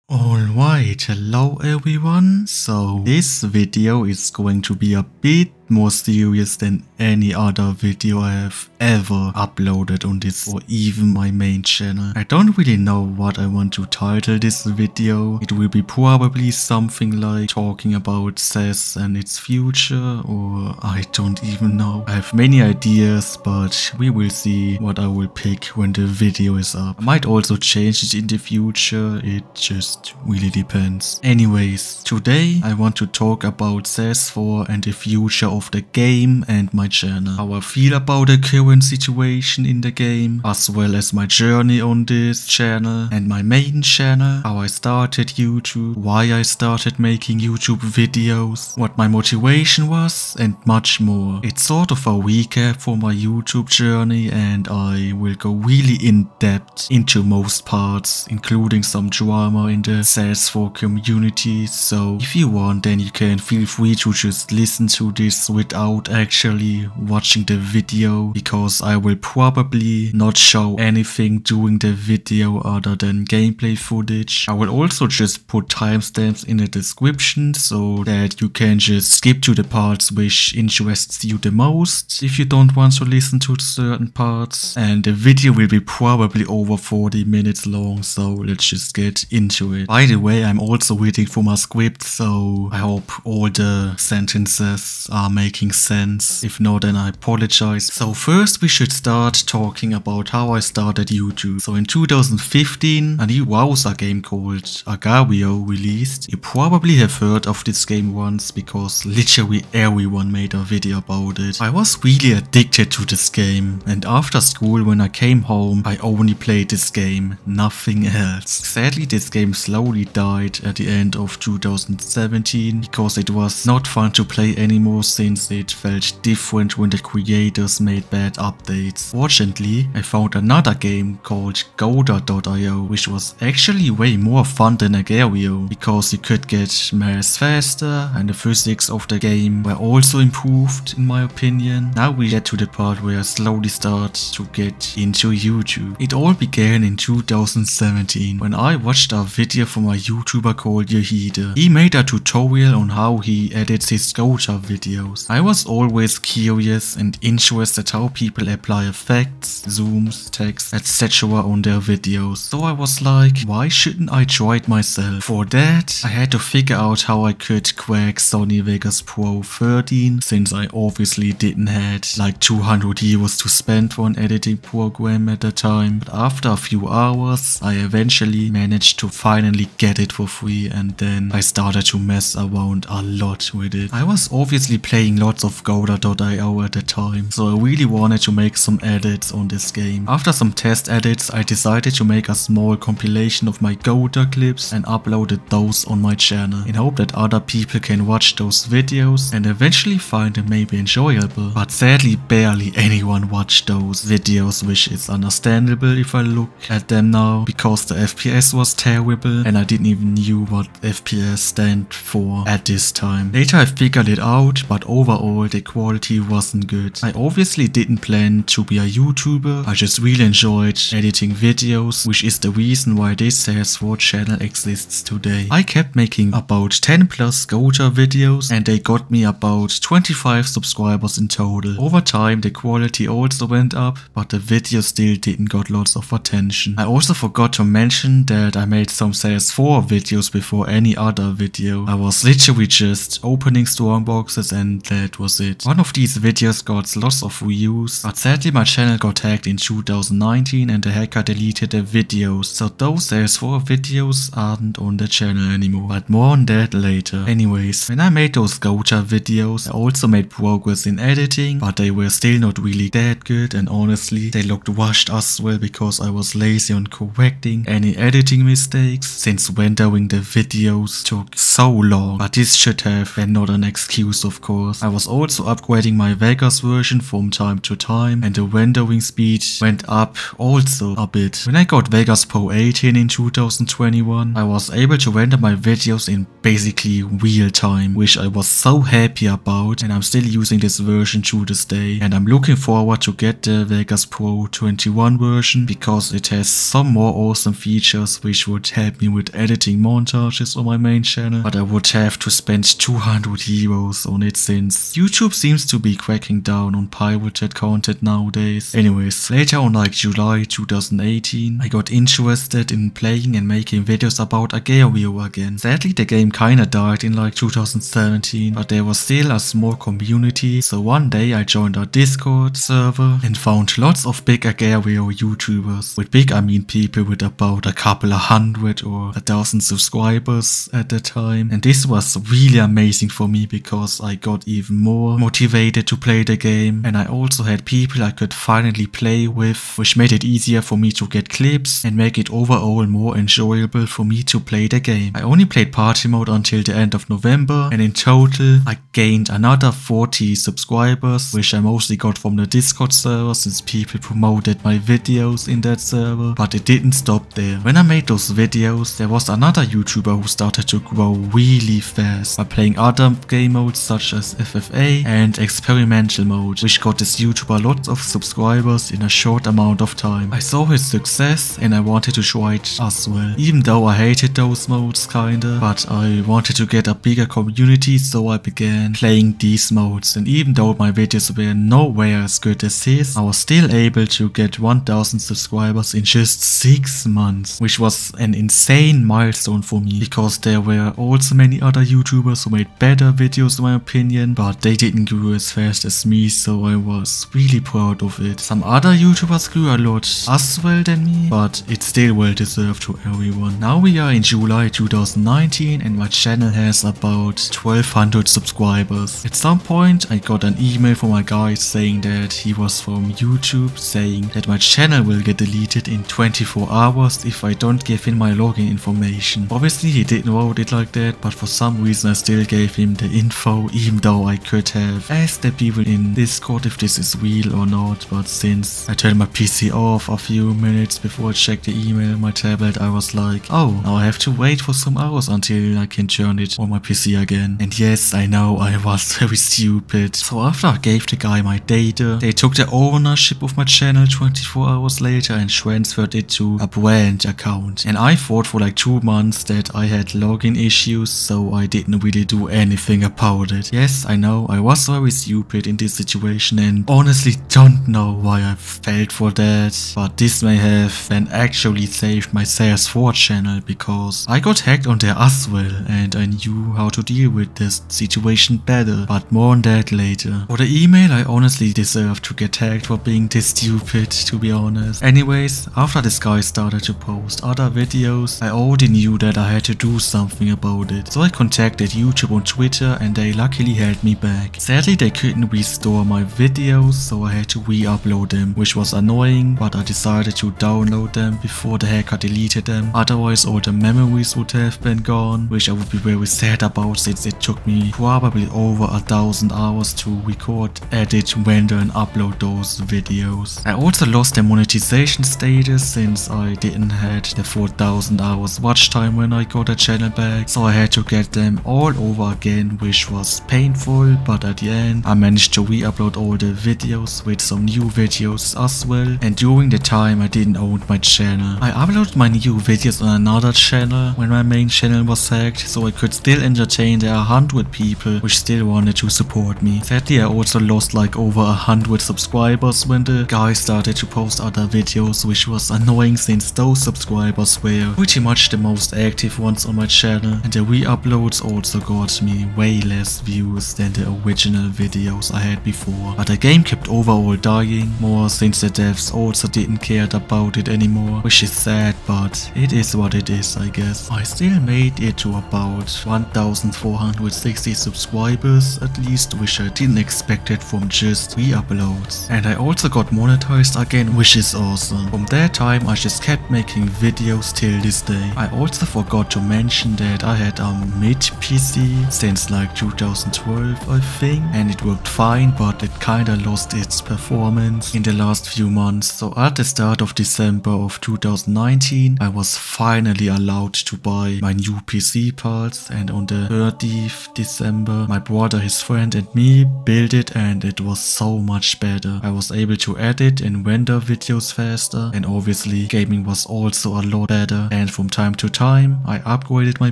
Alright, hello everyone. So this video is going to be a bit more serious than any other video I have ever uploaded on this or even my main channel. I don't really know what I want to title this video. It will be probably something like talking about SAS and its future, or I don't even know. I have many ideas, but we will see what I will pick when the video is up. I might also change it in the future, it just really depends. Anyways, today I want to talk about SAS4 and the future of the game and my channel. How I feel about the current situation in the game, as well as my journey on this channel and my main channel. How I started YouTube, why I started making YouTube videos, what my motivation was, and much more. It's sort of a recap for my YouTube journey, and I will go really in depth into most parts, including some drama in the SAS4 community. So if you want, then you can feel free to just listen to this without actually watching the video, because I will probably not show anything during the video other than gameplay footage. I will also just put timestamps in the description so that you can just skip to the parts which interests you the most if you don't want to listen to certain parts. And the video will be probably over 40 minutes long, so let's just get into it. By the way, I'm also reading for my script, so I hope all the sentences are making sense. If not, then I apologize. So first we should start talking about how I started YouTube. So in 2015, a new browser game called Agario released. You probably have heard of this game once because literally everyone made a video about it. I was really addicted to this game, and after school when I came home I only played this game, nothing else. Sadly, this game slowly died at the end of 2017 because it was not fun to play anymore, since it felt different when the creators made bad updates. Fortunately, I found another game called Godot.io, which was actually way more fun than Agario because you could get maths faster and the physics of the game were also improved in my opinion. Now we get to the part where I slowly start to get into YouTube. It all began in 2017 when I watched a video from a YouTuber called Yehide. He made a tutorial on how he edits his Godot videos. I was always curious and interested how people apply effects, zooms, text, etc. on their videos. So I was like, why shouldn't I try it myself? For that, I had to figure out how I could crack Sony Vegas Pro 13, since I obviously didn't had like 200 euros to spend for an editing program at the time. But after a few hours, I eventually managed to finally get it for free, and then I started to mess around a lot with it. I was obviously playing lots of Godot.io at the time, so I really wanted to make some edits on this game. After some test edits, I decided to make a small compilation of my Godot clips and uploaded those on my channel in hope that other people can watch those videos and eventually find them maybe enjoyable. But sadly, barely anyone watched those videos, which is understandable if I look at them now, because the FPS was terrible and I didn't even knew what FPS stand for at this time. Later I figured it out, but overall the quality wasn't good. I obviously didn't plan to be a YouTuber, I just really enjoyed editing videos, which is the reason why this SAS4 channel exists today. I kept making about 10 plus Godot videos and they got me about 25 subscribers in total. Over time the quality also went up, but the video still didn't got lots of attention. I also forgot to mention that I made some SAS4 videos before any other video. I was literally just opening storm boxes and that was it. One of these videos got lots of views, but sadly my channel got hacked in 2019 and the hacker deleted the videos, so those SAS4 videos aren't on the channel anymore, but more on that later. Anyways, when I made those Godot videos, I also made progress in editing, but they were still not really that good, and honestly they looked washed as well because I was lazy on correcting any editing mistakes, since rendering the videos took so long. But this should have been not an excuse, of course. hours. I was also upgrading my Vegas version from time to time, and the rendering speed went up also a bit. When I got Vegas Pro 18 in 2021, I was able to render my videos in basically real time, which I was so happy about, and I'm still using this version to this day. And I'm looking forward to get the Vegas Pro 21 version because it has some more awesome features which would help me with editing montages on my main channel, but I would have to spend 200 euros on it since YouTube seems to be cracking down on pirated content nowadays. Anyways, later on like July 2018, I got interested in playing and making videos about Agario again. Sadly the game kinda died in like 2017, but there was still a small community, so one day I joined a Discord server and found lots of big Agario YouTubers. With big I mean people with about a couple of hundred or 1,000 subscribers at the time, and this was really amazing for me because I got even more motivated to play the game, and I also had people I could finally play with, which made it easier for me to get clips and make it overall more enjoyable for me to play the game. I only played party mode until the end of November, and in total I gained another 40 subscribers, which I mostly got from the Discord server since people promoted my videos in that server, but it didn't stop there. When I made those videos, there was another YouTuber who started to grow really fast by playing other game modes such as FFA and experimental mode, which got this YouTuber lots of subscribers in a short amount of time. I saw his success and I wanted to try it as well, even though I hated those modes kinda, but I wanted to get a bigger community, so I began playing these modes, and even though my videos were nowhere as good as his, I was still able to get 1,000 subscribers in just 6 months, which was an insane milestone for me because there were also many other YouTubers who made better videos in my opinion, but they didn't grow as fast as me, so I was really proud of it. Some other YouTubers grew a lot as well than me, but it's still well deserved to everyone. Now we are in July 2019 and my channel has about 1,200 subscribers. At some point I got an email from a guy saying that he was from YouTube, saying that my channel will get deleted in 24 hours if I don't give in my login information. Obviously he didn't wrote it like that, but for some reason I still gave him the info, even though I could have asked the people in Discord if this is real or not, but since I turned my PC off a few minutes before I checked the email on my tablet, I was like, oh, now I have to wait for some hours until I can turn it on my PC again. And yes, I know I was very stupid. So after I gave the guy my data, they took the ownership of my channel 24 hours later and transferred it to a brand account. And I thought for like 2 months that I had login issues, so I didn't really do anything about it. Yes, I know I was very stupid in this situation and honestly don't know why I felt for that, but this may have then actually saved my SAS4 channel because I got hacked on there as well and I knew how to deal with this situation better, but more on that later. For the email, I honestly deserve to get hacked for being this stupid, to be honest. Anyways, after this guy started to post other videos, I already knew that I had to do something about it. So I contacted YouTube on Twitter and they luckily held me back. Sadly, they couldn't restore my videos, so I had to re-upload them, which was annoying, but I decided to download them before the hacker deleted them. Otherwise, all the memories would have been gone, which I would be very sad about since it took me probably over 1,000 hours to record, edit, render and upload those videos. I also lost the monetization status since I didn't had the 4,000 hours watch time when I got the channel back, so I had to get them all over again, which was painful, but at the end I managed to re-upload all the videos with some new videos as well, and during the time I didn't own my channel. I uploaded my new videos on another channel when my main channel was hacked, so I could still entertain the 100 people which still wanted to support me. Sadly, I also lost like over 100 subscribers when the guy started to post other videos, which was annoying since those subscribers were pretty much the most active ones on my channel, and the re-uploads also got me way less views than the original videos I had before. But the game kept overall dying more since the devs also didn't care about it anymore, which is sad, but it is what it is, I guess. I still made it to about 1,460 subscribers at least, which I didn't expect it from just re-uploads. And I also got monetized again, which is awesome. From that time I just kept making videos till this day. I also forgot to mention that I had a mid PC since like 2012 12 I think, and it worked fine, but it kinda lost its performance in the last few months. So at the start of December of 2019 I was finally allowed to buy my new PC parts, and on the 30th December my brother, his friend and me built it, and it was so much better. I was able to edit and render videos faster, and obviously gaming was also a lot better, and from time to time I upgraded my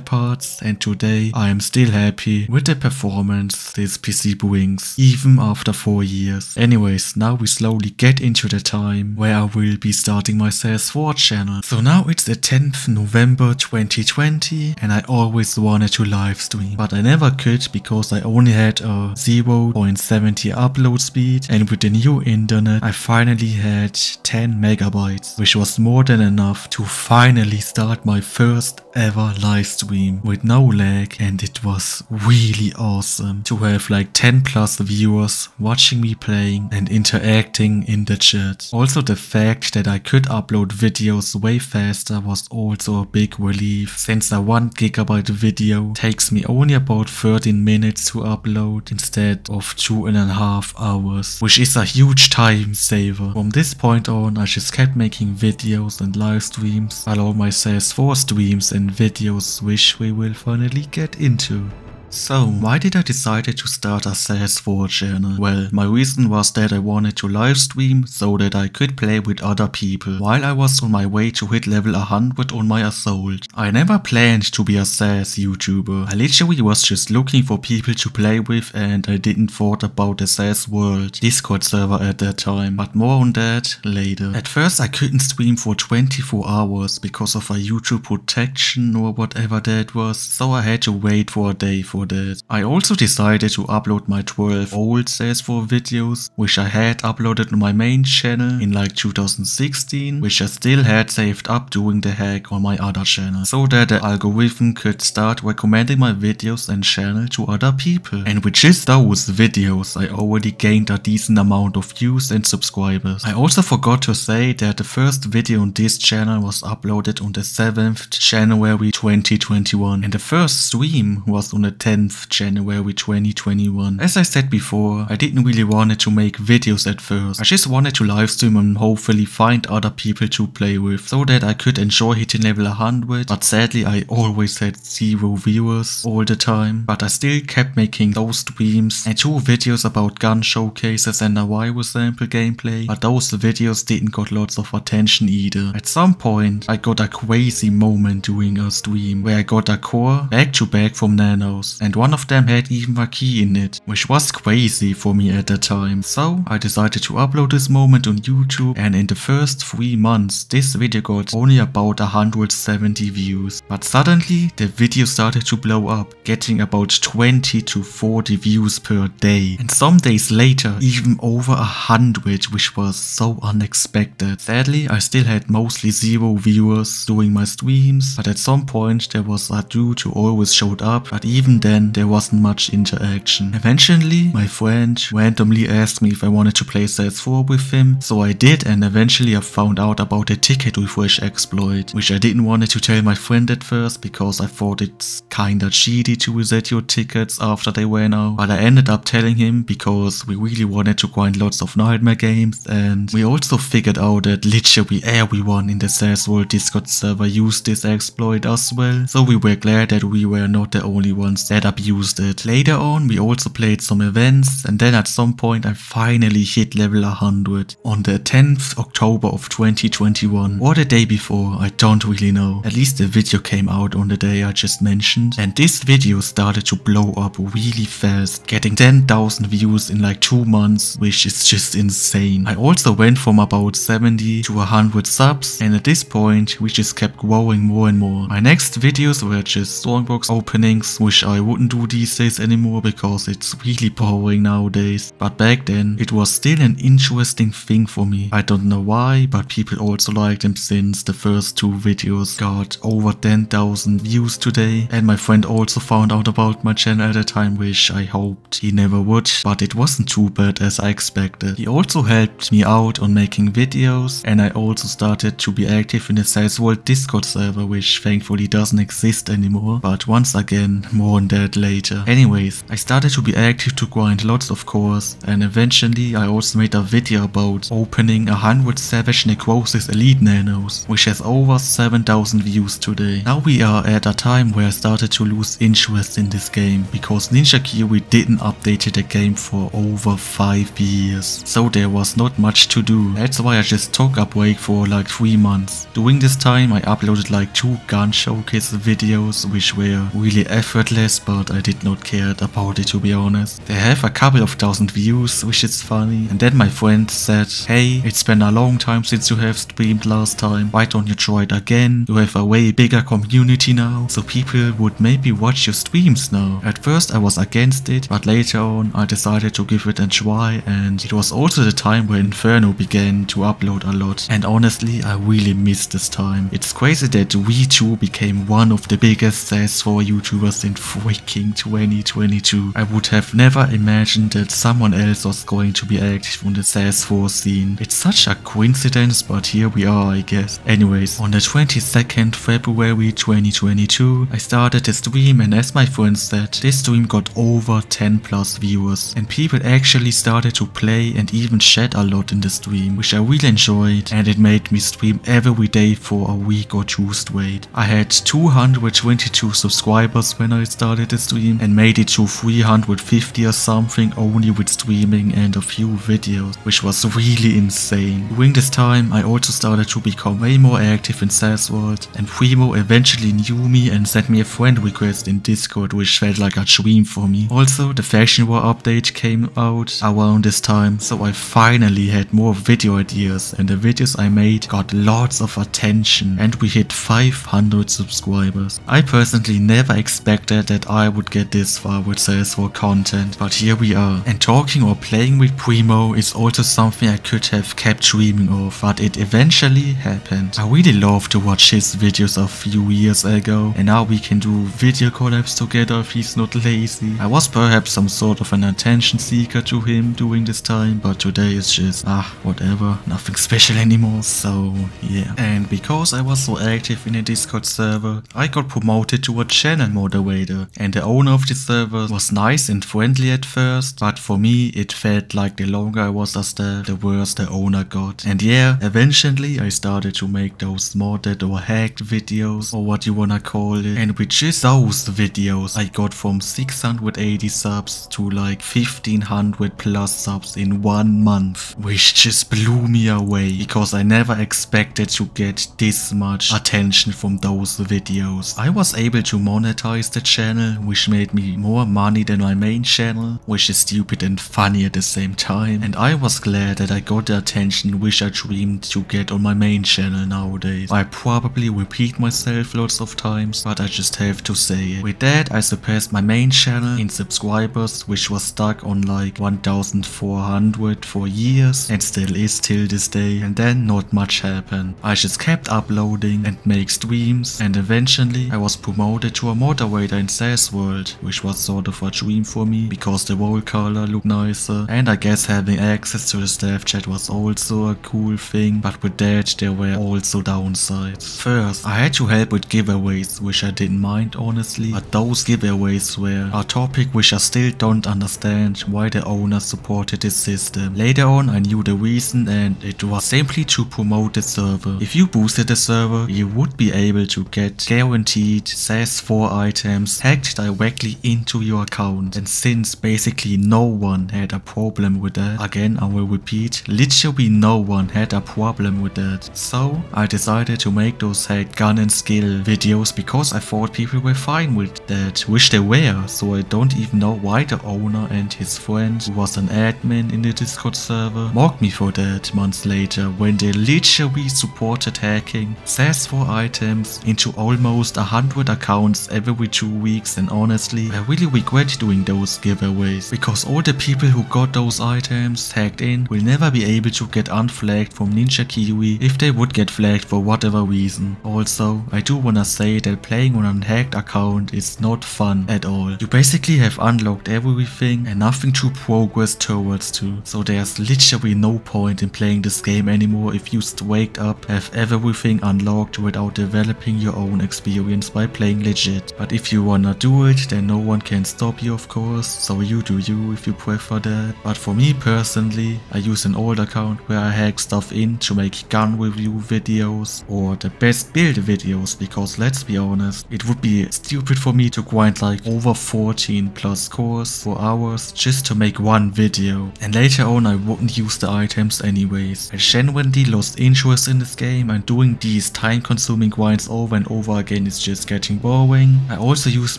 parts, and today I am still happy with the performance this PC brings, even after 4 years. Anyways, now we slowly get into the time where I will be starting my SAS4 channel. So now it's the 10th November 2020, and I always wanted to live stream, but I never could because I only had a 0.70 upload speed, and with the new internet I finally had 10 megabytes, which was more than enough to finally start my first ever live stream with no lag, and it was really awesome to have like 10 plus viewers watching me playing and interacting in the chat. Also the fact that I could upload videos way faster was also a big relief, since a 1 gigabyte video takes me only about 13 minutes to upload instead of 2.5 hours, which is a huge time saver. From this point on I just kept making videos and live streams, while all my SAS4 streams and videos which we will finally get into. So, why did I decide to start a SAS4 channel? Well, my reason was that I wanted to live stream so that I could play with other people while I was on my way to hit level 100 on my assault. I never planned to be a SAS YouTuber. I literally was just looking for people to play with, and I didn't thought about the SAS World Discord server at that time, but more on that later. At first I couldn't stream for 24 hours because of a YouTube protection or whatever that was, so I had to wait for a day for that. I also decided to upload my 12 old SAS4 videos, which I had uploaded on my main channel in like 2016, which I still had saved up doing the hack on my other channel, so that the algorithm could start recommending my videos and channel to other people. And with just those videos I already gained a decent amount of views and subscribers. I also forgot to say that the first video on this channel was uploaded on the 7th January 2021, and the first stream was on the 10th January 2021. As I said before, I didn't really want to make videos at first. I just wanted to live stream and hopefully find other people to play with, so that I could enjoy hitting level 100, but sadly I always had 0 viewers all the time. But I still kept making those streams and 2 videos about gun showcases and a virus sample gameplay, but those videos didn't got lots of attention either. At some point I got a crazy moment doing a stream where I got a core back to back from nanos, and one of them had even a key in it, which was crazy for me at the time. So I decided to upload this moment on YouTube, and in the first 3 months this video got only about 170 views. But suddenly the video started to blow up, getting about 20 to 40 views per day, and some days later even over 100, which was so unexpected. Sadly I still had mostly 0 viewers doing my streams, but at some point there was a dude who always showed up, but even then there wasn't much interaction. Eventually my friend randomly asked me if I wanted to play SAS4 with him, so I did, and eventually I found out about the ticket refresh exploit, which I didn't want to tell my friend at first because I thought it's kinda cheaty to reset your tickets after they ran out, but I ended up telling him because we really wanted to grind lots of nightmare games, and we also figured out that literally everyone in the SAS World Discord server used this exploit as well, so we were glad that we were not the only ones that abused it. Later on we also played some events, and then at some point I finally hit level 100 on the 10th October of 2021, or the day before, I don't really know. At least the video came out on the day I just mentioned, and this video started to blow up really fast, getting 10,000 views in like 2 months, which is just insane. I also went from about 70 to 100 subs, and at this point we just kept growing more and more. My next videos were just strongbox openings, which I wouldn't do these days anymore because it's really boring nowadays, but back then it was still an interesting thing for me. I don't know why, but people also liked them since the first 2 videos got over 10,000 views today, and my friend also found out about my channel at a time, which I hoped he never would, but it wasn't too bad as I expected. He also helped me out on making videos, and I also started to be active in the SAS World Discord server, which thankfully doesn't exist anymore, but once again more on that later. Anyways, I started to be active to grind lots of cores, and eventually I also made a video about opening 100 Savage Necrosis Elite Nanos, which has over 7,000 views today. Now we are at a time where I started to lose interest in this game, because Ninja Kiwi didn't update the game for over 5 years, so there was not much to do. That's why I just took a break for like 3 months. During this time I uploaded like 2 gun showcase videos, which were really effortless, but I did not care about it, to be honest. They have a couple of thousand views, which is funny, and then my friend said, hey, it's been a long time since you have streamed last time, why don't you try it again? You have a way bigger community now, so people would maybe watch your streams now. At first I was against it, but later on I decided to give it a try, and it was also the time when Inferno began to upload a lot, and honestly I really missed this time. It's crazy that we too became one of the biggest SAS4 YouTubers in freaking 2022. I would have never imagined that someone else was going to be active on the SAS4 scene. It's such a coincidence, but here we are, I guess. Anyways, on the 22nd February 2022, I started the stream, and as my friend said, this stream got over 10 plus viewers, and people actually started to play and even chat a lot in the stream, which I really enjoyed, and it made me stream every day for a week or 2 straight. I had 222 subscribers when I started the stream, and made it to 350 or something only with streaming and a few videos, which was really insane. During this time I also started to become way more active in SAS World, and Primo eventually knew me and sent me a friend request in Discord, which felt like a dream for me. Also, the Faction War update came out around this time, so I finally had more video ideas, and the videos I made got lots of attention, and we hit 500 subscribers. I personally never expected that I would get this far with SAS4 content, but here we are. And talking or playing with Primo is also something I could have kept dreaming of, but it eventually happened. I really love to watch his videos a few years ago, and now we can do video collabs together if he's not lazy. I was perhaps some sort of an attention seeker to him during this time, but today it's just, whatever, nothing special anymore, so yeah. And because I was so active in a Discord server, I got promoted to a channel moderator, and the owner of the server was nice and friendly at first, but for me it felt like the longer I was a staff, the worse the owner got. And yeah, eventually I started to make those modded or hacked videos, or what you wanna call it, and with just those videos I got from 680 subs to like 1500 plus subs in 1 month, which just blew me away, because I never expected to get this much attention from those videos. I was able to monetize the channel, which made me more money than my main channel, which is stupid and funny at the same time, and I was glad that I got the attention which I dreamed to get on my main channel nowadays. I probably repeat myself lots of times, but I just have to say it. With that I surpassed my main channel in subscribers, which was stuck on like 1400 for years and still is till this day, and then not much happened. I just kept uploading and make streams, and eventually I was promoted to a moderator in SAS World, which was sort of a dream for me because the role color looked nicer, and I guess having access to the staff chat was also a cool thing, but with that there were also downsides. First, I had to help with giveaways, which I didn't mind honestly, but those giveaways were a topic which I still don't understand why the owner supported this system. Later on I knew the reason, and it was simply to promote the server. If you boosted the server, you would be able to get guaranteed SAS4 items hacked directly into your account, and since basically no one had a problem with that, again I will repeat, literally no one had a problem with that, so I decided to make those hacked gun and skill videos because I thought people were fine with that, which they were, so I don't even know why the owner and his friend, who was an admin in the Discord server, mocked me for that months later, when they literally supported hacking SAS4 items into almost 100 accounts every 2 weeks. And honestly, I really regret doing those giveaways, because all the people who got those items hacked in will never be able to get unflagged from Ninja Kiwi if they would get flagged for whatever reason. Also, I do wanna say that playing on an hacked account is not fun at all. You basically have unlocked everything and nothing to progress towards to, so there's literally no point in playing this game anymore if you straight up have everything unlocked without developing your own experience by playing legit. But if you wanna do it, then no one can stop you, of course, so you do you if you prefer that. But for me personally, I use an old account where I hack stuff in to make gun review videos or the best build videos, because let's be honest, it would be stupid for me to grind like over 14 plus cores for hours just to make one video, and later on I wouldn't use the items anyways. I genuinely lost interest in this game, and doing these time consuming grinds over and over again is just getting boring. I also use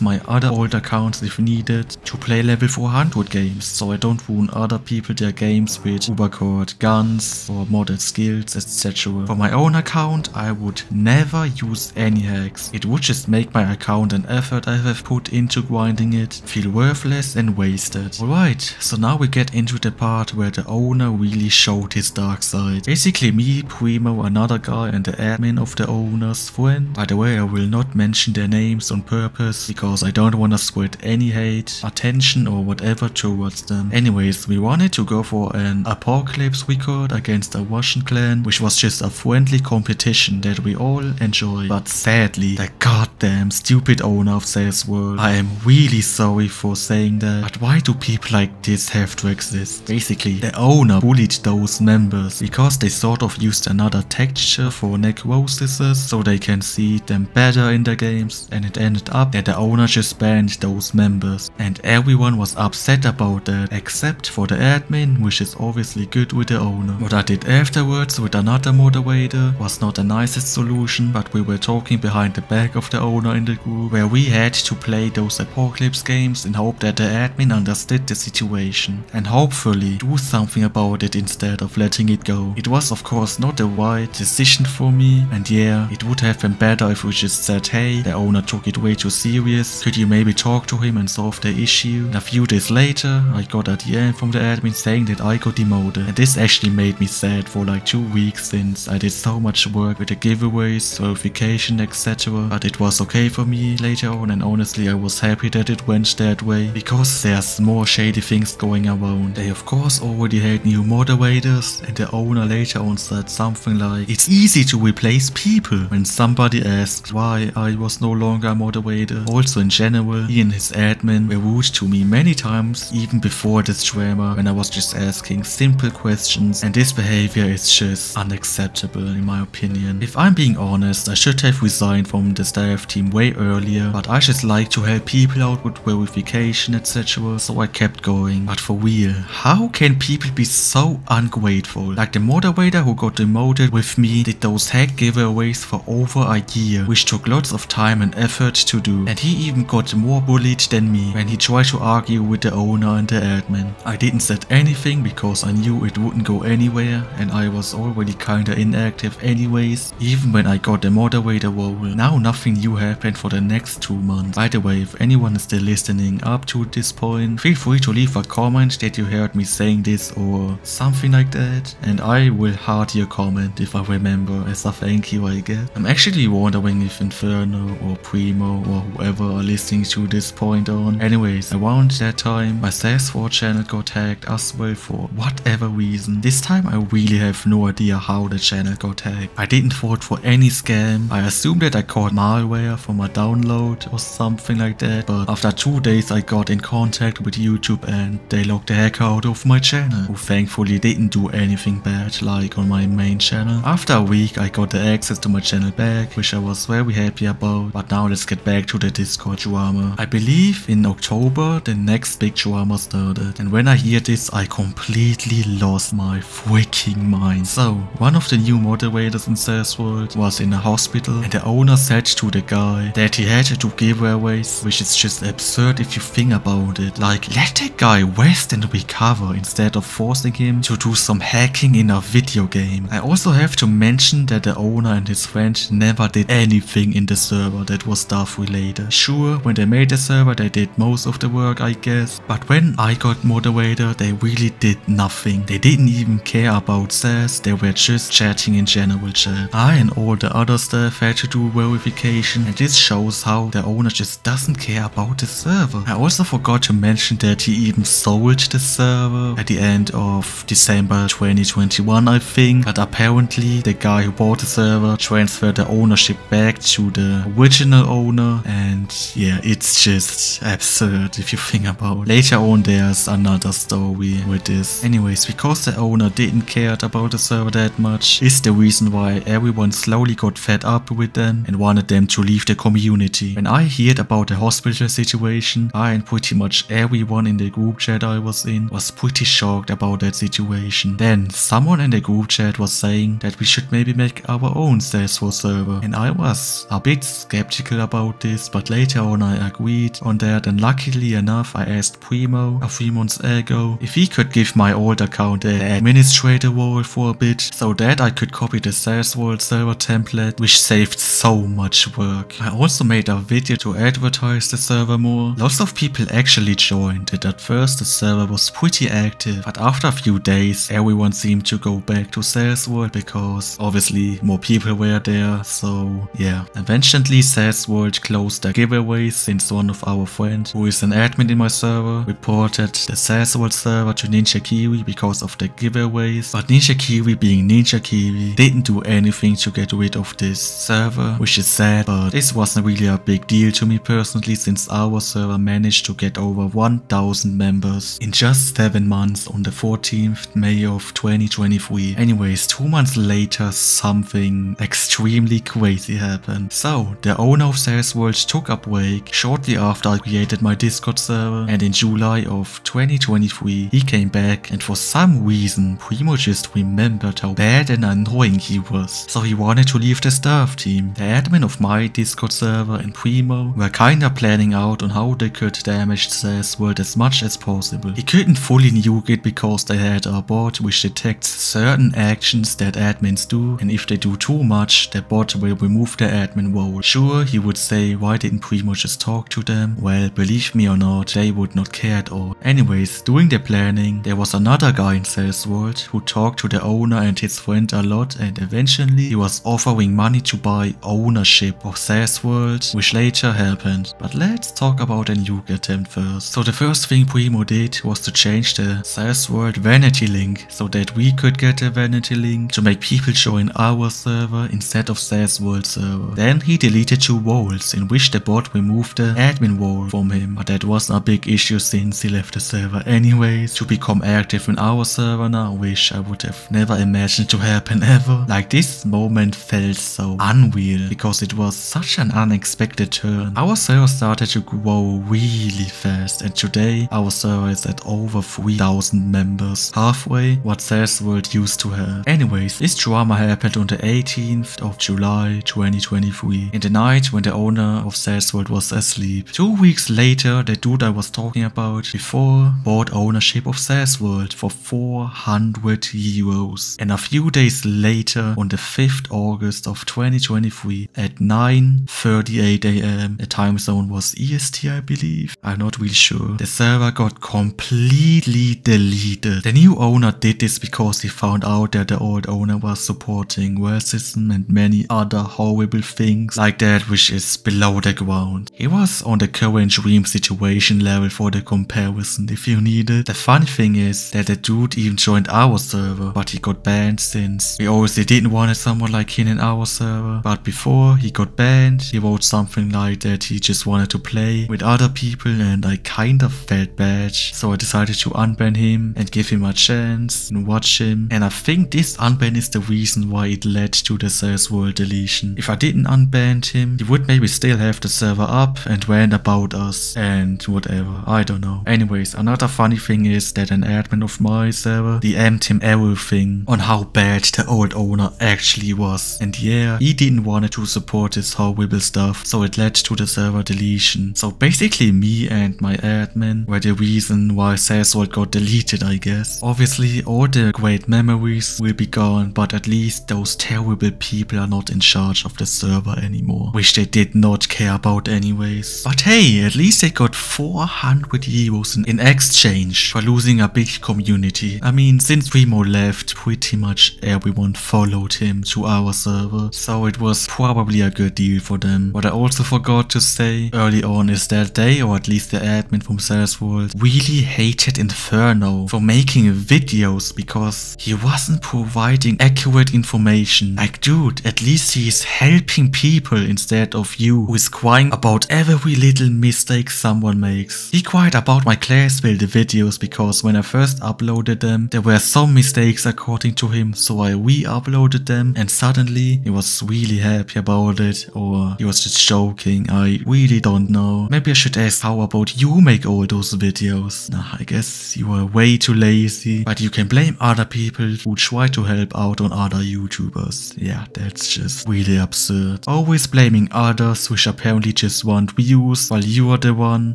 my other old accounts if needed to play level 400 games, so I don't ruin other people their games with overcard guns or modded skills, etc. For my own account, I would never use any hacks. It would just make my account and effort I have put into grinding it feel worthless and wasted. Alright, so now we get into the part where the owner really showed his dark side. Basically me, Primo, another guy, and the admin of the owner's friend. By the way, I will not mention their names on purpose because I don't want to spread any hate, attention or whatever towards them. Anyways, we wanted to go for an apocalypse record against a Russian clan, which was just a friendly competition that we all enjoy. But sadly, the goddamn stupid owner of SAS World, I am really sorry for saying that, but why do people like this have to exist? Basically, the owner bullied those members because they sort of used another texture for necrosis so they can see them better in the games, and it ended up that the owner just banned those members, and everyone was upset about that except for the admin, which is obviously good with the owner. What I did afterwards with another moderator was not the nicest solution, but we were talking behind the back of the owner in the group, where we had to play those apocalypse games in hope that the admin understood the situation and hopefully do something about it instead of letting it go. It was of course not the right decision for me, and yeah, it would have been better if we just said, hey, the owner took it way too serious, could you maybe talk to him and solve the issue? And a few days later, I got a DM from the admin saying that I got demoted, and this actually made me sad for like 2 weeks since I did so much work with the giveaways, verification, etc. But it was okay for me later on, and honestly I was happy that it went that way because there's more shady things going around. They of course already had new moderators, and the owner later on said something like, it's easy to replace people, when somebody asked why I was no longer a moderator. Also in general, he and his admin were rude to me many times, even before this drama, when I was just asking simple questions, and this behavior is just unacceptable in my opinion. If I'm being honest, I should have resigned from the staff team way earlier, but I just like to help people out with verification, etc, so I kept going. But for real, how can people be so ungrateful? Like the moderator who got demoted with me did those hack giveaways for over a year, which took lots of time and effort to do, and he even got more bullied than me when he tried to argue with the owner and the admin. I didn't say anything because I knew it wouldn't go anywhere, and I was already kinda inactive anyways, even when I got the moderator role. Now nothing new happened for the next 2 months. By the way, if anyone is still listening up to this point, feel free to leave a comment that you heard me saying this or something like that, and I will heart your comment if I remember as a thank you, I guess. I'm actually wondering if Inferno or Primo or whoever are listening to this point on. Anyways, around that time, my SAS4 channel got hacked as well for whatever reason. This time I really have no idea how the channel got hacked. I didn't vote for any scam. I assumed that I caught malware from a download or something like that, but after 2 days I got in contact with YouTube and they locked the hacker out of my channel, who thankfully didn't do anything bad like on my main channel. After a week I got the access to my channel back, which I was very happy about. But now let's get back to the Discord drama. I believe in October the next big drama started, and when I hear this I completely lost my freaking mind. So one of the new moderators in SAS World was in a hospital, and the owner said to the guy that he had to do giveaways, which is just absurd if you think about it. Like, let that guy rest and recover instead of forcing him to do some hacking in a video game. I also have to mention that the owner and his friend never did anything in the server that was staff related. Sure, when they made the server they did most of the work, I guess, but when I got moderator they really did nothing. They didn't even care about SAS, they were just chatting in general chat. I and all the other staff had to do verification, and this shows how the owner just doesn't care about the server. I also forgot to mention that he even sold the server at the end of December 2021, I think, but apparently the guy who bought the server transferred the ownership back to the original owner, and yeah, it's just absurd if you think about it. Later on there's another story with this. Anyways, because the owner didn't care about the server that much is the reason why everyone slowly got fed up with them and wanted them to leave the community. When I heard about the hospital situation, I and pretty much everyone in the group chat I was in was pretty shocked about that situation. Then someone in the group chat was saying that we should maybe make our own SAS4 server, and I was a bit skeptical about this, but later on I agreed on that, and luckily enough I asked Primo a few months ago if he could give my old account the administrator role for a bit so that I could copy the SAS World server template, which saved so much work. I also made a video to advertise the server more. Lots of people actually joined it. At first the server was pretty active, but after a few days everyone seemed to go back to SAS World because obviously more people were there. So yeah, eventually SAS World closed their giveaways since one of our friends, who is an admin in my server, reported the SAS World server to Ninja Kiwi because of the giveaways. But Ninja Kiwi, being Ninja Kiwi, didn't do anything to get rid of this server, which is sad, but this wasn't really a big deal to me personally since our server managed to get over 1000 members in just 7 months on the 14th May of 2023. Anyways, 2 months later something extremely crazy happened. So the owner of SAS World took a break shortly after I created my Discord server, and in July of 2023 he came back, and for some reason Primo just remembered how bad and annoying he was, so he wanted to leave the staff team. The admin of my Discord server and Primo were kinda planning out on how they could damage SAS World as much as possible. He couldn't fully nuke it because they had a bot which detects certain actions that admins do, and if they do too much, the bot will remove the admin role. Sure, he would say, why didn't Primo just talk to them? Well, believe me or not, they would not care at all. Anyways, during the planning, there was another guy in SAS World who talked to the owner and his friend a lot, and eventually he was offering money to buy ownership of SAS World, which later happened. But let's talk about a nuke attempt first. So the first thing Primo did was to change the SAS World vanity link so that we could get a vanity link to make people join our server instead of SAS World server. Then he deleted 2 roles in which the bot removed the admin role from him, but that wasn't a big issue since he left the server anyways to become active in our server now, which I would have never imagined to happen ever. Like, this moment felt so unreal because it was such an unexpected turn. Our server started to grow really fast, and today our server is at over 3000 members, halfway what SAS World used to have. Anyways, this drama happened on the 18th of July 2023, in the night when the owner of SAS World was asleep. 2 weeks later, the dude I was talking about before bought ownership of SAS World for 400 euros. And a few days later, on the 5th August of 2023 at 9:38 AM, the time zone was EST I believe, I'm not really sure, the server got completely deleted. The new owner did this because he found out that the old owner was supporting racism and many other horrible things like that, which is below the ground. He was on the current dream situation level for the comparison if you need it. The funny thing is that the dude even joined our server, but he got banned since we obviously didn't want someone like him in our server. But before he got banned, he wrote something like that he just wanted to play with other people, and I kind of felt bad, so I decided to unban him and give him a chance and watch him. And I think this unban is the reason why it led to the SAS World deletion. If I didn't unban him, he would maybe still have the server up and rant about us and whatever, I don't know. Anyways, another funny thing is that an admin of my server DM'd him everything on how bad the old owner actually was, and yeah, he didn't want to support this horrible stuff, so it led to the server deletion. So basically me and my admin were the reason why SAS World got deleted, I guess. Obviously all the great memories will be gone, but at least those terrible people are not in charge of the server anymore, which they did not care about anyways. But hey, at least they got 400 euros in exchange for losing a big community. I mean, since Primo left, pretty much everyone followed him to our server, so it was probably a good deal for them. What I also forgot to say early on is that they, or at least the admin from SAS World, really hated Inferno for making videos because he wasn't providing accurate information. Like, dude, at least he is helping people instead of you, who is crying about every little mistake someone makes. He cried about my class build videos because when I first uploaded them, there were some mistakes according to him, so I re-uploaded them and suddenly he was really happy about it, or he was just joking. I really don't know. Maybe I should ask, how about you make all those videos? Nah, I guess you are way too lazy, but you can blame other people who try to help out on other YouTubers. Yeah, that's just really absurd. Always blaming others which apparently just want views while you are the one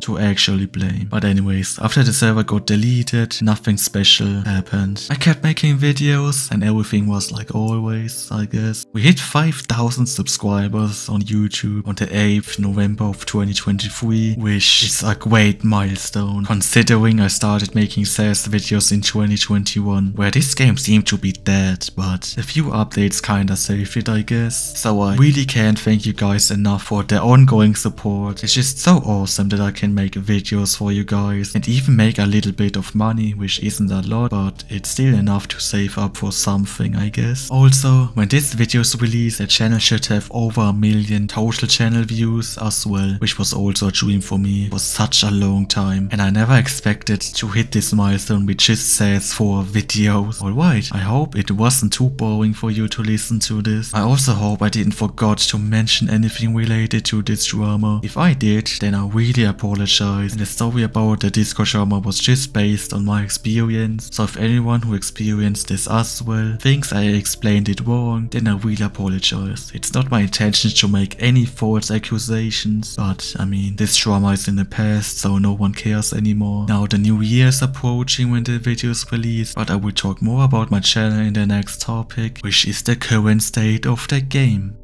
to actually blame. But anyways, after the server got deleted, nothing special happened. I kept making videos and everything was like always, I guess. We hit 5,000 subscribers on YouTube on the 8th November of 2023, which is a great milestone considering I started making SAS videos in 2021, where this game seemed to be dead, but a few updates kinda saved it, I guess. So I really can't thank you guys enough for the ongoing support. It's just so awesome that I can make videos for you guys and even make a little bit of money, which isn't a lot, but it's still enough to save up for something, I guess. Also, when this video is released, the channel should have over 1 million total channel views as well, which was also a dream for me for such a long time, and I never expected to hit this milestone with just SAS4 videos. Alright, I hope it wasn't too boring for you to listen to this. I also hope I didn't forget to mention anything related to this drama. If I did, then I really apologize. And the story about the disco drama was just based on my experience, so if anyone who experienced this as well thinks I explained it wrong, then I really apologize. It's not my intention to make any false accusations, but I mean, this drama is in the past, so no one cares anymore. Now the new year is approaching when the video is released, but I will talk more about my channel in the next topic, which is the current state of the game.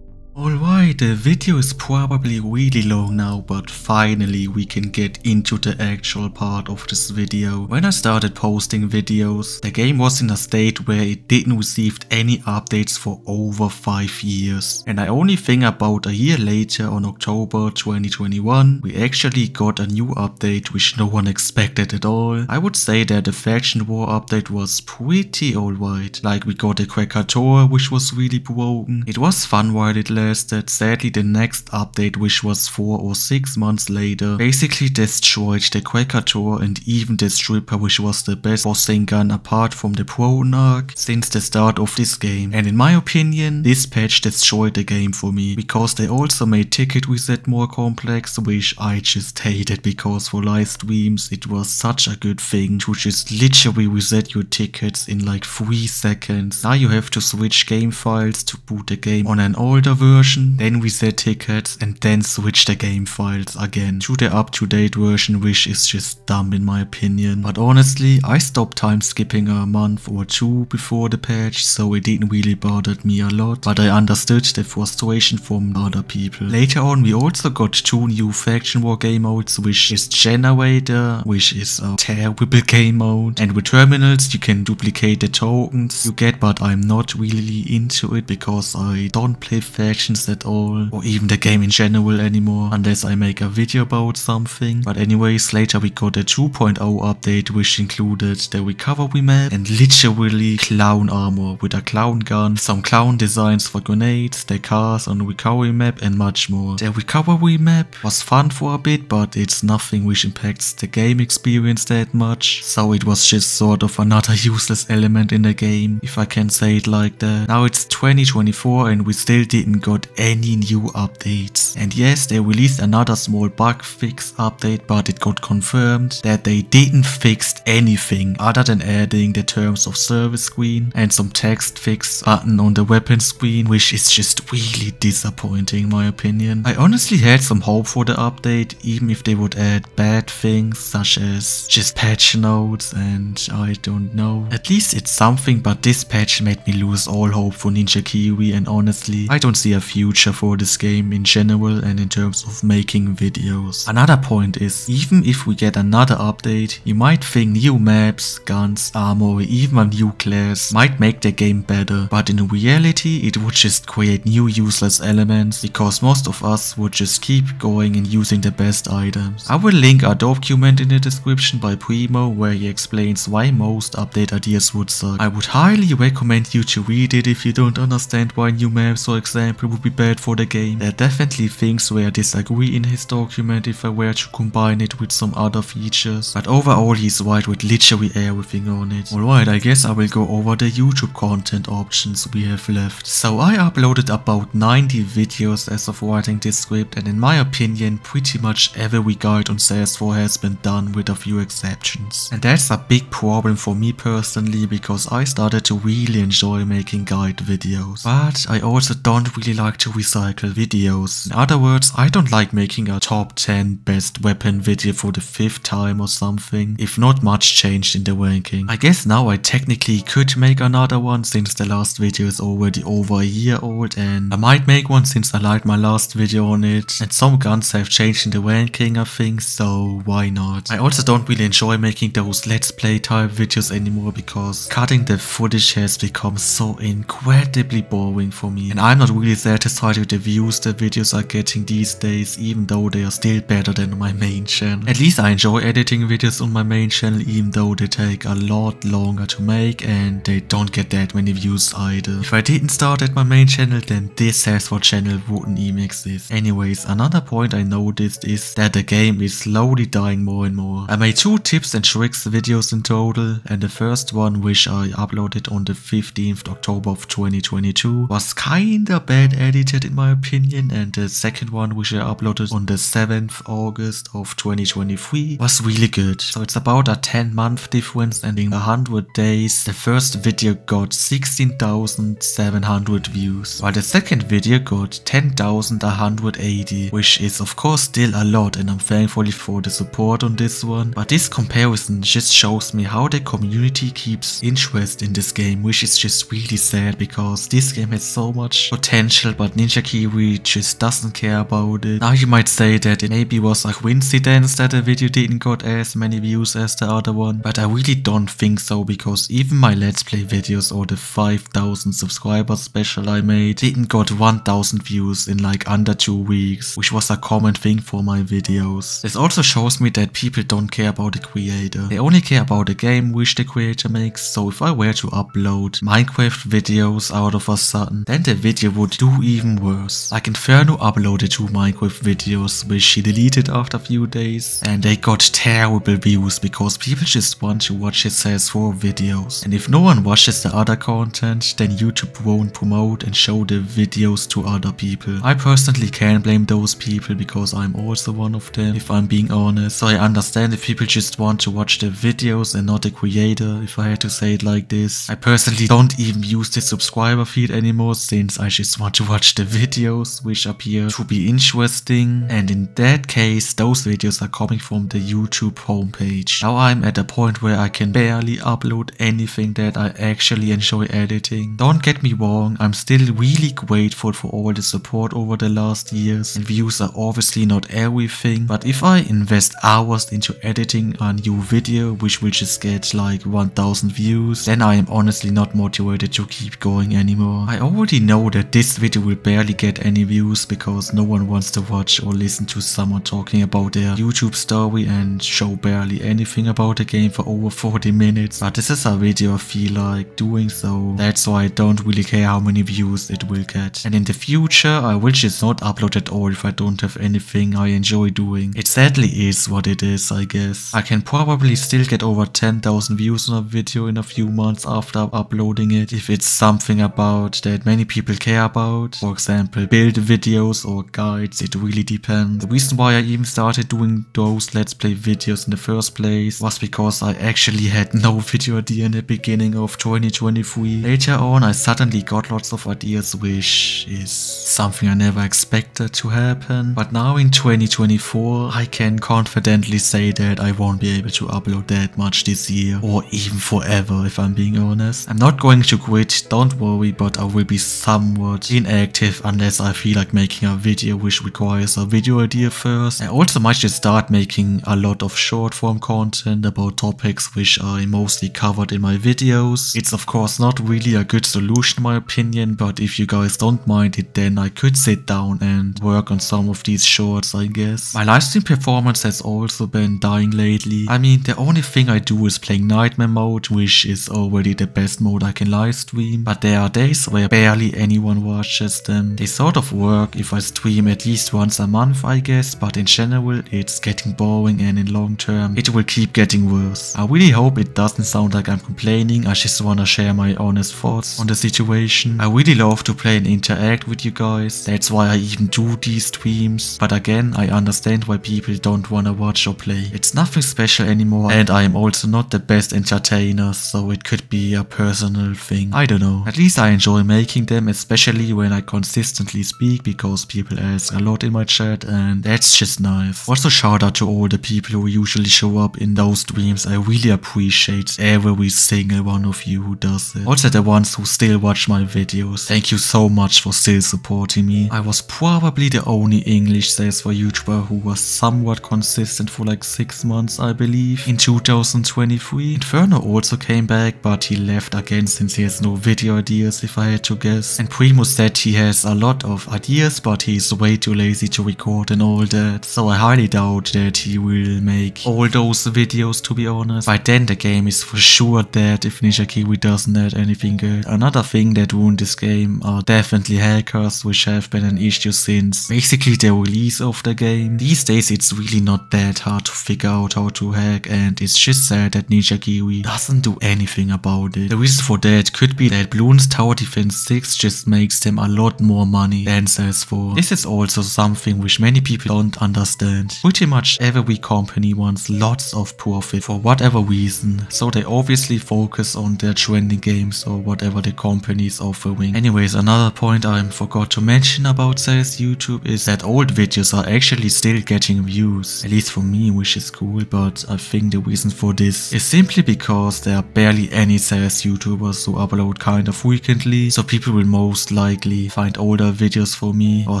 Alright, the video is probably really long now, but finally we can get into the actual part of this video. When I started posting videos, the game was in a state where it didn't receive any updates for over 5 years. And I only think about a year later, on October 2021, we actually got a new update which no one expected at all. I would say that the Faction War update was pretty alright. Like, we got a Quaker which was really broken. It was fun while it lasted. Sadly, the next update, which was 4 or 6 months later, basically destroyed the Quaker and even the Stripper, which was the best bossing gun apart from the Proton arc since the start of this game. And in my opinion, this patch destroyed the game for me, because they also made ticket reset more complex, which I just hated, because for live streams it was such a good thing to just literally reset your tickets in like 3 seconds. Now you have to switch game files to boot the game on an older version, then reset tickets, and then switch the game files again to the up-to-date version, which is just dumb in my opinion. But honestly, I stopped time skipping a month or 2 before the patch, so it didn't really bother me a lot, but I understood the frustration from other people. Later on, we also got 2 new Faction War game modes, which is Generator, which is a terrible game mode, and with terminals you can duplicate the tokens you get, but I'm not really into it because I don't play factions at all, or even the game in general anymore, unless I make a video about something. But anyways, later we got a 2.0 update, which included the recovery map and literally clown armor with a clown gun, some clown designs for grenades, the cars on the recovery map, and much more. The recovery map was fun for a bit, but it's nothing which impacts the game experience that much, so it was just sort of another useless element in the game, if I can say it like that. Now it's 2024 and we still didn't got any new updates. And yes, they released another small bug fix update, but it got confirmed that they didn't fix anything other than adding the terms of service screen and some text fix button on the weapon screen, which is just really disappointing in my opinion. I honestly had some hope for the update, even if they would add bad things such as just patch notes and I don't know. At least it's something, but this patch made me lose all hope for Ninja Kiwi, and honestly, I don't see a future for this game in general and in terms of making videos. Another point is, even if we get another update, you might think new maps, guns, armor, or even a new class might make the game better, but in reality it would just create new useless elements, because most of us would just keep going and using the best items. I will link a document in the description by Primo where he explains why most update ideas would suck. I would highly recommend you to read it if you don't understand why new maps, for example, example would be bad for the game. There are definitely things where I disagree in his document if I were to combine it with some other features, but overall he's right with literally everything on it. Alright, I guess I will go over the YouTube content options we have left. So I uploaded about 90 videos as of writing this script, and in my opinion pretty much every guide on SAS4 has been done with a few exceptions. And that's a big problem for me personally, because I started to really enjoy making guide videos. But I also don't really like to recycle videos. In other words, I don't like making a top 10 best weapon video for the 5th time or something, if not much changed in the ranking. I guess now I technically could make another one since the last video is already over a year old, and I might make one since I liked my last video on it, and some guns have changed in the ranking I think, so why not. I also don't really enjoy making those let's play type videos anymore, because cutting the footage has become so incredibly boring for me, and I'm not really satisfied with the views the videos are getting these days, even though they are still better than on my main channel. At least I enjoy editing videos on my main channel, even though they take a lot longer to make and they don't get that many views either. If I didn't start at my main channel, then this SAS4 channel wouldn't even exist. Anyways, another point I noticed is that the game is slowly dying more and more. I made 2 tips and tricks videos in total, and the first one, which I uploaded on the 15th October of 2022, was kinda bad edited in my opinion, and the second one, which I uploaded on the 7th August of 2023, was really good. So it's about a 10-month difference, and in 100 days the first video got 16,700 views, while the second video got 10,180, which is of course still a lot, and I'm thankful for the support on this one. But this comparison just shows me how the community keeps interest in this game, which is just really sad, because this game has so much potential, but Ninja Kiwi just doesn't care about it. Now you might say that it maybe was a coincidence that the video didn't got as many views as the other one, but I really don't think so, because even my let's play videos or the 5,000 subscribers special I made didn't got 1,000 views in like under 2 weeks, which was a common thing for my videos. This also shows me that people don't care about the creator. They only care about the game which the creator makes. So if I were to upload Minecraft videos out of a sudden, then the video would do even worse. Like Inferno uploaded 2 Minecraft videos which she deleted after a few days, and they got terrible views because people just want to watch his SAS4 videos. And if no one watches the other content, then YouTube won't promote and show the videos to other people. I personally can't blame those people, because I'm also one of them, if I'm being honest. So I understand if people just want to watch the videos and not the creator, if I had to say it like this. I personally don't even use the subscriber feed anymore, since I just want to watch the videos which appear to be interesting, and in that case those videos are coming from the YouTube homepage. Now I'm at a point where I can barely upload anything that I actually enjoy editing. Don't get me wrong, I'm still really grateful for all the support over the last years, and views are obviously not everything, but if I invest hours into editing a new video which will just get like 1,000 views, then I am honestly not motivated to keep going anymore. I already know that this video will barely get any views, because no one wants to watch or listen to someone talking about their YouTube story and show barely anything about the game for over 40 minutes, but this is a video I feel like doing, so that's why I don't really care how many views it will get. And in the future I will just not upload at all if I don't have anything I enjoy doing. It sadly is what it is, I guess. I can probably still get over 10,000 views on a video in a few months after uploading it, if it's something about that many people care about. For example, build videos or guides, it really depends. The reason why I even started doing those let's play videos in the first place was because I actually had no video idea in the beginning of 2023. Later on I suddenly got lots of ideas, which is something I never expected to happen. But now in 2024 I can confidently say that I won't be able to upload that much this year, or even forever if I'm being honest. I'm not going to quit, don't worry, but I will be somewhat inactive unless I feel like making a video which requires a video idea first. I also might just start making a lot of short form content about topics which I mostly covered in my videos. It's of course not really a good solution in my opinion, but if you guys don't mind it, then I could sit down and work on some of these shorts, I guess. My livestream performance has also been dying lately. I mean, the only thing I do is playing Nightmare mode, which is already the best mode I can livestream, but there are days where barely anyone watches. watches them. They sort of work if I stream at least once a month, I guess, but in general it's getting boring and in long term it will keep getting worse. I really hope it doesn't sound like I'm complaining, I just wanna share my honest thoughts on the situation. I really love to play and interact with you guys, that's why I even do these streams, but again I understand why people don't wanna watch or play. It's nothing special anymore and I am also not the best entertainer, so it could be a personal thing. I don't know. At least I enjoy making them, especially when I consistently speak because people ask a lot in my chat and that's just nice. Also shout out to all the people who usually show up in those streams. I really appreciate every single one of you who does it. Also the ones who still watch my videos. Thank you so much for still supporting me. I was probably the only English SAS4 YouTuber who was somewhat consistent for like 6 months, I believe, in 2023. Inferno also came back, but he left again since he has no video ideas if I had to guess. And Primo said he has a lot of ideas, but he's way too lazy to record and all that. So I highly doubt that he will make all those videos, to be honest. By then the game is for sure dead if Ninja Kiwi doesn't add anything good. Another thing that ruined this game are definitely hackers, which have been an issue since basically the release of the game. These days it's really not that hard to figure out how to hack, and it's just sad that Ninja Kiwi doesn't do anything about it. The reason for that could be that Bloons Tower Defense 6 just makes them a lot more money than SAS4. This is also something which many people don't understand. Pretty much every company wants lots of profit for whatever reason, so they obviously focus on their trending games or whatever the company is offering. Anyways, another point I forgot to mention about SAS YouTube is that old videos are actually still getting views, at least for me, which is cool, but I think the reason for this is simply because there are barely any SAS YouTubers who upload kind of frequently, so people will most likely find older videos for me or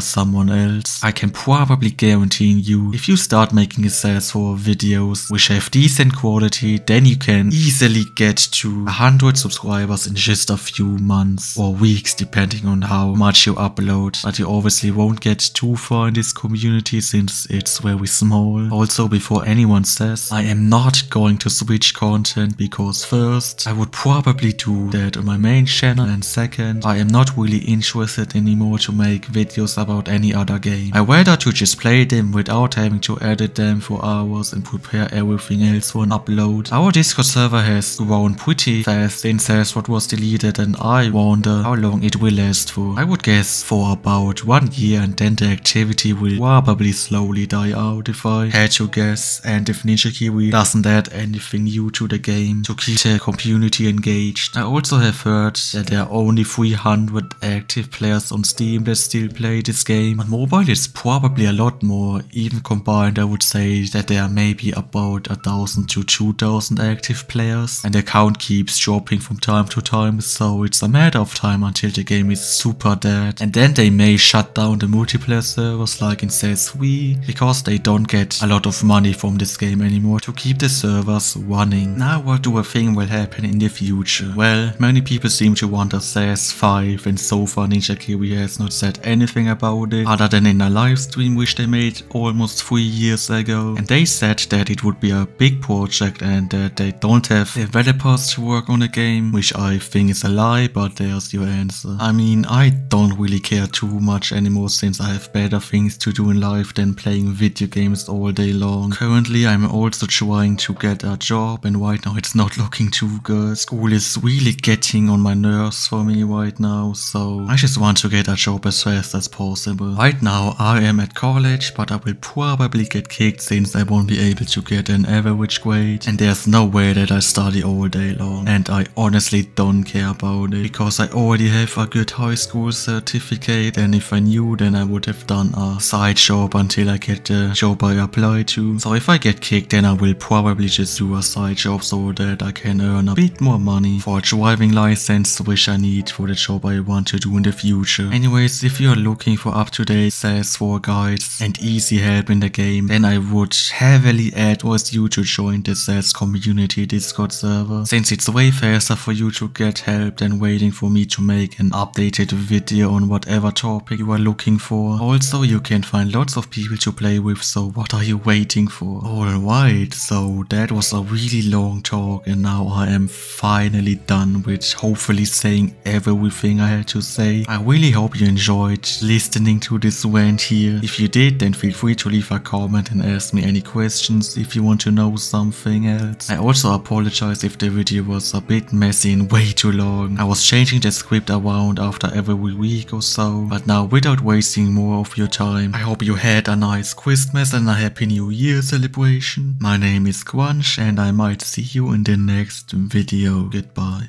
someone else. I can probably guarantee you, if you start making SAS4 videos which have decent quality, then you can easily get to 100 subscribers in just a few months or weeks, depending on how much you upload. But you obviously won't get too far in this community since it's very small. Also, before anyone says, I am not going to switch content, because first, I would probably do that on my main channel, and second, I am not really interested anymore to make videos about any other game. I rather to just play them without having to edit them for hours and prepare everything else for an upload. Our Discord server has grown pretty fast since SAS4 was deleted, and I wonder how long it will last for. I would guess for about 1 year, and then the activity will probably slowly die out if I had to guess, and if Ninja Kiwi doesn't add anything new to the game to keep the community engaged. I also have heard that there are only 300 active players on Steam that still play this game. On mobile it's probably a lot more. Even combined I would say that there are maybe about 1,000 to 2,000 active players, and the count keeps dropping from time to time, so it's a matter of time until the game is super dead, and then they may shut down the multiplayer servers like in SAS3, because they don't get a lot of money from this game anymore to keep the servers running. Now what do I think will happen in the future? Well, many people seem to want a SAS5, and so far Ninja Kiwi has not said anything about it other than in a live stream which they made almost 3 years ago, and they said that it would be a big project and that they don't have developers to work on the game, which I think is a lie, but there's your answer. I mean, I don't really care too much anymore since I have better things to do in life than playing video games all day long. Currently I'm also trying to get a job, and right now it's not looking too good. School is really getting on my nerves for me right now, so I just want to get a job as fast as possible. Right now I am at college, but I will probably get kicked since I won't be able to get an average grade, and there's no way that I study all day long, and I honestly don't care about it because I already have a good high school certificate, and if I knew then I would have done a side job until I get the job I apply to. So if I get kicked then I will probably just do a side job so that I can earn a bit more money for a driving license which I need for the job I want to do in the future. Anyways, if you are looking for up-to-date SAS4 guides and easy help in the game, then I would heavily advise you to join the SAS community Discord server, since it's way faster for you to get help than waiting for me to make an updated video on whatever topic you are looking for. Also, you can find lots of people to play with, so what are you waiting for? Alright, so that was a really long talk, and now I am finally done with hopefully saying everything I had to say. I really hope you enjoyed listening to this rant here. If you did, then feel free to leave a comment and ask me any questions if you want to know something else. I also apologize if the video was a bit messy and way too long. I was changing the script around after every week or so, but now without wasting more of your time, I hope you had a nice Christmas and a happy New Year celebration. My name is Crunch and I might see you in the next video. Goodbye.